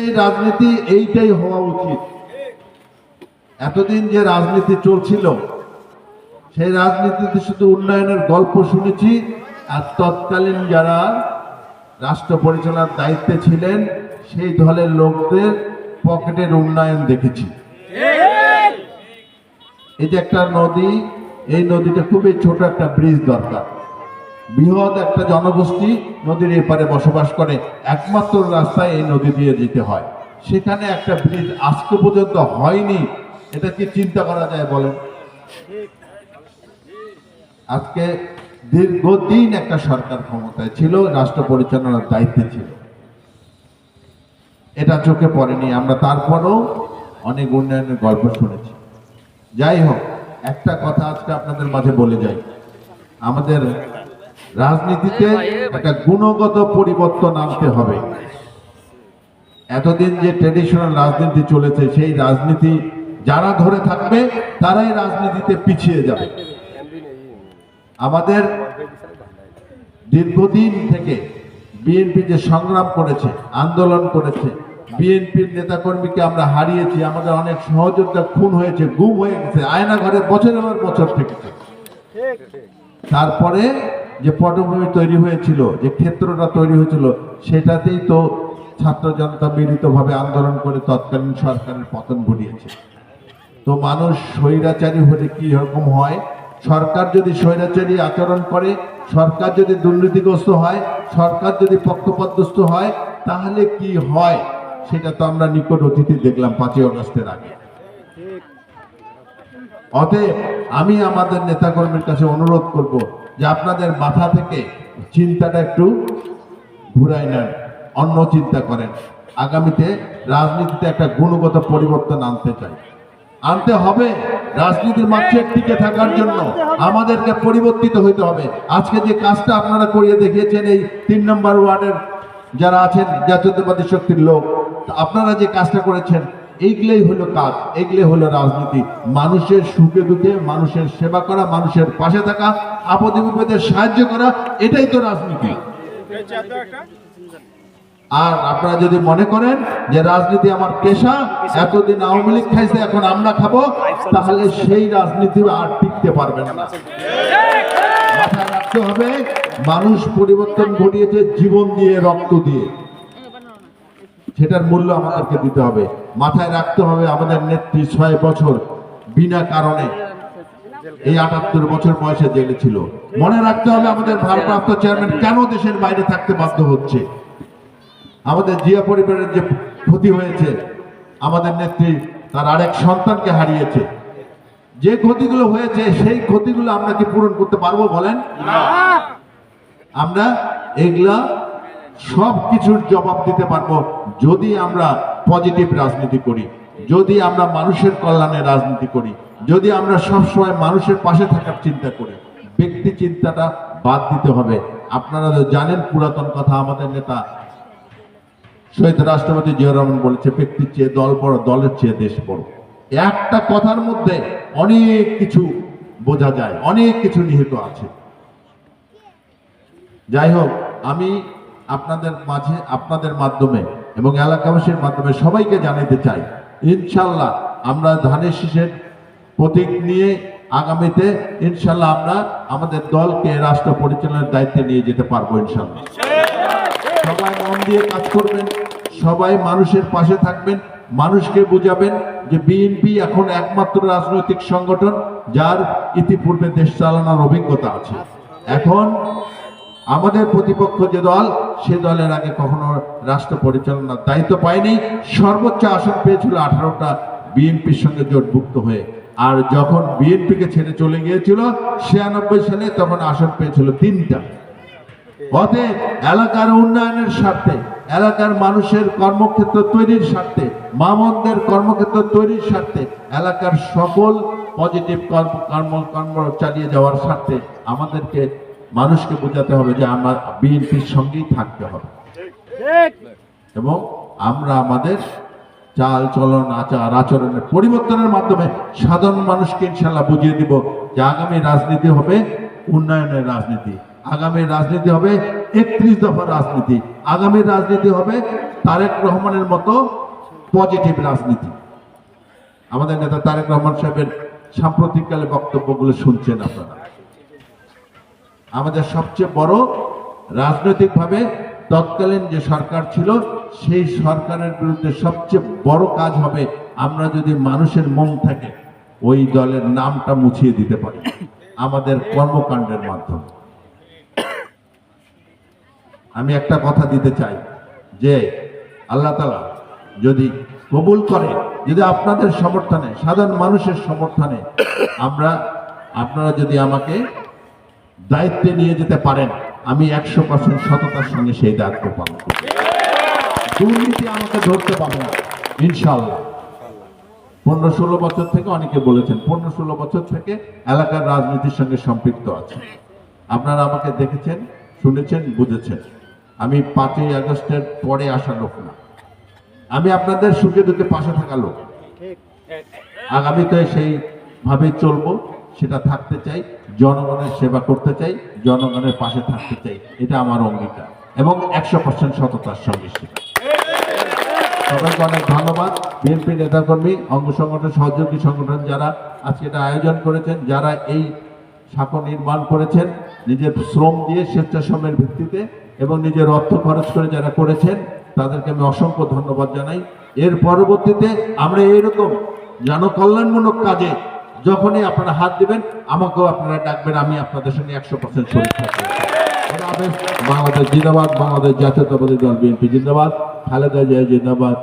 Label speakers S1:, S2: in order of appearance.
S1: এই রাজনীতি এইটাই হওয়া উচিত। এতদিন যে রাজনীতি চলছিল সেই রাজনীতিতে শুধু উন্নয়নের গল্প শুনেছি, আর তৎকালীন যারা রাষ্ট্র পরিচালনার দায়িত্বে ছিলেন সেই দলের লোকদের পকেটের উন্নয়ন দেখেছি। এই যে একটা নদী, এই নদীটা খুবই ছোট একটা ব্রিজ দরকার। বৃহৎ একটা জনগোষ্ঠী নদীর এপারে বসবাস করে, একমাত্র রাস্তায় এই নদী দিয়ে যেতে হয়। সেখানে একটা ব্রিজ আজকে পর্যন্ত হয়নি। এটা কি চিন্তা করা যায় বলেন? আজকে দীর্ঘদিন একটা সরকার ক্ষমতায় ছিল, রাষ্ট্র পরিচালনার দায়িত্বে ছিল, এটা চোখে পড়েনি। আমরা তারপরও অনেক উন্নয়নের গল্প শুনেছি। যাই হোক, একটা কথা আজকে আপনাদের মাঝে বলে যাই, আমাদের রাজনীতিতে একটা গুণগত পরিবর্তন আনতে হবে। এতদিন যে ট্রেডিশনাল রাজনীতি চলেছে সেই রাজনীতি যারা ধরে থাকবে তারাই রাজনীতিতে পিছিয়ে যাবে। আমাদের দীর্ঘদিন থেকে বিএনপি যে সংগ্রাম করেছে, আন্দোলন করেছে, বিএনপির নেতাকর্মীকে আমরা হারিয়েছি, আমাদের অনেক সহযোদ্ধা খুন হয়েছে, গুম হয়ে গেছে, আয়না ঘরে বছরের পর বছর থেকেছে। তারপরে যে পটভূমি তৈরি হয়েছিল, যে ক্ষেত্রটা তৈরি হয়েছিল, সেটাতেই তো ছাত্র জনতা মিলিতভাবে আন্দোলন করে তৎকালীন সরকারের পতন ঘটিয়েছে। তো মানুষ স্বৈরাচারী হলে কি রকম হয়, সরকার যদি স্বৈরাচারী আচরণ করে, সরকার যদি দুর্নীতিগ্রস্ত হয়, সরকার যদি পক্ষপাতদুষ্ট হয়, তাহলে কি হয় সেটা তো আমরা নিকট অতীতে দেখলাম 5ই আগস্টের আগে। অতএব আমি আমাদের নেতাকর্মীর কাছে অনুরোধ করব যে আপনাদের মাথা থেকে চিন্তাটা একটু ঘুরাই নেন, অন্য চিন্তা করেন। আগামীতে রাজনীতিতে একটা গুণগত পরিবর্তন আনতে হবে। রাজনীতির মাঠে টিকে থাকার জন্য আমাদেরকে পরিবর্তিত হইতে হবে। আজকে যে কাজটা আপনারা করিয়ে দেখিয়েছেন, এই 3 নম্বর ওয়ার্ডের যারা আছেন জাতীয়তাবাদী শক্তির লোক, আপনারা যে কাজটা করেছেন, এইগুলোই হলো কাজ, এইগুলোই হলো রাজনীতি। মানুষের সুখে দুঃখে মানুষের সেবা করা, মানুষের পাশে থাকা, আপদে বিপদে সাহায্য করা, এটাই তো রাজনীতি। আর আপনারা যদি মনে করেন যে রাজনীতি আমার পেশা, এতদিন আওয়ামী লীগ খাইছে এখন আমরা খাবো, তাহলে সেই রাজনীতি আর টিকতে পারবেন না। মাথায় রাখতে হবে, মানুষ পরিবর্তন ঘটিয়েছে জীবন দিয়ে, রক্ত দিয়ে, সেটার মূল্য আমাদেরকে দিতে হবে। মাথায় রাখতে হবে, আমাদের নেত্রী 6 বছর বিনা কারণে এই 78 বছর বয়সে জেলে ছিল। মনে রাখতে হবে, আমাদের ভারপ্রাপ্ত চেয়ারম্যান কেন দেশের বাইরে থাকতে বাধ্য হচ্ছে। আমাদের জিয়া পরিবারের যে ক্ষতি হয়েছে, আমাদের নেত্রী তার আরেক সন্তানকে হারিয়েছে, যে ক্ষতিগুলো হয়েছে সেই ক্ষতিগুলো আমরা কি পূরণ করতে পারবো বলেন? আমরা এগুলা সব কিছুর জবাব দিতে পারবো যদি আমরা পজিটিভ রাজনীতি করি, যদি আমরা মানুষের কল্যাণে রাজনীতি করি, যদি আমরা সবসময় মানুষের পাশে থাকার চিন্তা করি। ব্যক্তি চিন্তাটা বাদ দিতে হবে। আপনারা জানেন পুরাতন কথা, আমাদের নেতা শহীদ রাষ্ট্রপতি জিয়া রহমান বলেছে, ব্যক্তির চেয়ে দল বড়, দলের চেয়ে দেশ বড়। একটা কথার মধ্যে অনেক কিছু বোঝা যায়, অনেক কিছু নিহিত আছে। যাই হোক, আমি আপনাদের মাঝে, আপনাদের মাধ্যমে এবং এলাকাবাসীর মাধ্যমে সবাইকে জানাতে চাই, ইনশাল্লাহ আমরা ধানের শীষের প্রতীক নিয়ে আগামীতে ইনশাল্লাহ আমরা আমাদের দলকে রাষ্ট্র পরিচালনার দায়িত্বে নিয়ে যেতে পারবো ইনশাল্লাহ। সবাই মন দিয়ে কাজ করবেন, সবাই মানুষের পাশে থাকবেন, মানুষকে বুঝাবেন যে বিএনপি এখন একমাত্র রাজনৈতিক সংগঠন যার ইতিপূর্বে দেশ চালানোর অভিজ্ঞতা আছে। এখন আমাদের প্রতিপক্ষ যে দল, সে দলের আগে কখনো রাষ্ট্র পরিচালনার দায়িত্ব পায়নি। সর্বোচ্চ আসন পেয়েছিল 18টা বিএনপির সঙ্গে জোটভুক্ত হয়ে। আর যখন বিএনপিকে ছেড়ে চলে গিয়েছিল 96 সালে, তখন আসন পেয়েছিল 3টা। অতএব এলাকার উন্নয়নের স্বার্থে, এলাকার মানুষের কর্মক্ষেত্র তৈরির স্বার্থে, মামুনদের কর্মক্ষেত্র তৈরির স্বার্থে, এলাকার সকল পজিটিভ কর্ম চালিয়ে যাওয়ার স্বার্থে আমাদেরকে মানুষকে বোঝাতে হবে যে আমরা বিএনপির সঙ্গেই থাকতে হবে এবং আমরা আমাদের চাল চলন, আচার আচরণের পরিবর্তনের মাধ্যমে সাধারণ মানুষকে ইনশাল্লাহ বুঝিয়ে দিব যে আগামী রাজনীতি হবে উন্নয়নের রাজনীতি, আগামী রাজনীতি হবে 31 দফা রাজনীতি। আগামী রাজনীতি হবে তারেক রহমানের মতো পজিটিভ রাজনীতি। আমাদের নেতা তারেক রহমান সাহেবের সাম্প্রতিককালে বক্তব্যগুলো শুনছেন আপনারা। আমাদের সবচেয়ে বড় রাজনৈতিকভাবে তৎকালীন যে সরকার ছিল সেই সরকারের বিরুদ্ধে সবচেয়ে বড় কাজ হবে আমরা যদি মানুষের মন থেকে ওই দলের নামটা মুছিয়ে দিতে পারি আমাদের কর্মকাণ্ডের মাধ্যমে। আমি একটা কথা দিতে চাই যে আল্লাহ তাআলা যদি কবুল করে, যদি আপনাদের সমর্থনে, সাধারণ মানুষের সমর্থনে আপনারা যদি আমাকে দায়িত্বে নিয়ে যেতে পারেন, আমি 100% সততার সঙ্গে সেই দায়িত্ব পালন করব। দুর্নীতি আমাকে ধরতে পাবে না ইনশাআল্লাহ। 15-16 বছর থেকে অনেকে বলেছেন 15-16 বছর থেকে এলাকার রাজনীতির সঙ্গে সম্পৃক্ত আছে। আপনারা আমাকে দেখেছেন, শুনেছেন, বুঝেছেন। আমি 5ই আগস্টের পরে আসা লোক না, আমি আপনাদের সুখে দুঃখে পাশে থাকা লোক। আগামীতে সেইভাবে চলবো, সেটা থাকতে চাই, জনগণের সেবা করতে চাই, জনগণের পাশে থাকতে চাই, এটা আমার অঙ্গীকার এবং 100% সততার সঙ্গে সেটা। সবাইকে অনেক ধন্যবাদ। বিএনপি নেতাকর্মী, অঙ্গ সংগঠন, সহযোগী সংগঠন যারা আজকে এটা আয়োজন করেছেন, যারা এই শাখা নির্মাণ করেছেন নিজের শ্রম দিয়ে, স্বেচ্ছাশ্রমের ভিত্তিতে এবং নিজের অর্থ খরচ করে যারা করেছেন, তাদেরকে আমি অসংখ্য ধন্যবাদ জানাই। এর পরবর্তীতে আমরা এইরকম জনকল্যাণমূলক কাজে যখনই আপনারা হাত দিবেন আমাকেও আপনারা ডাকবেন, আমি আপনাদের সঙ্গে 100% শরীর থাকবো। বাংলাদেশ জিন্দাবাদ, বাংলাদেশ জাতীয়তাবাদী দল বিএনপি জিন্দাবাদ, খালেদা জিয়া জিন্দাবাদ।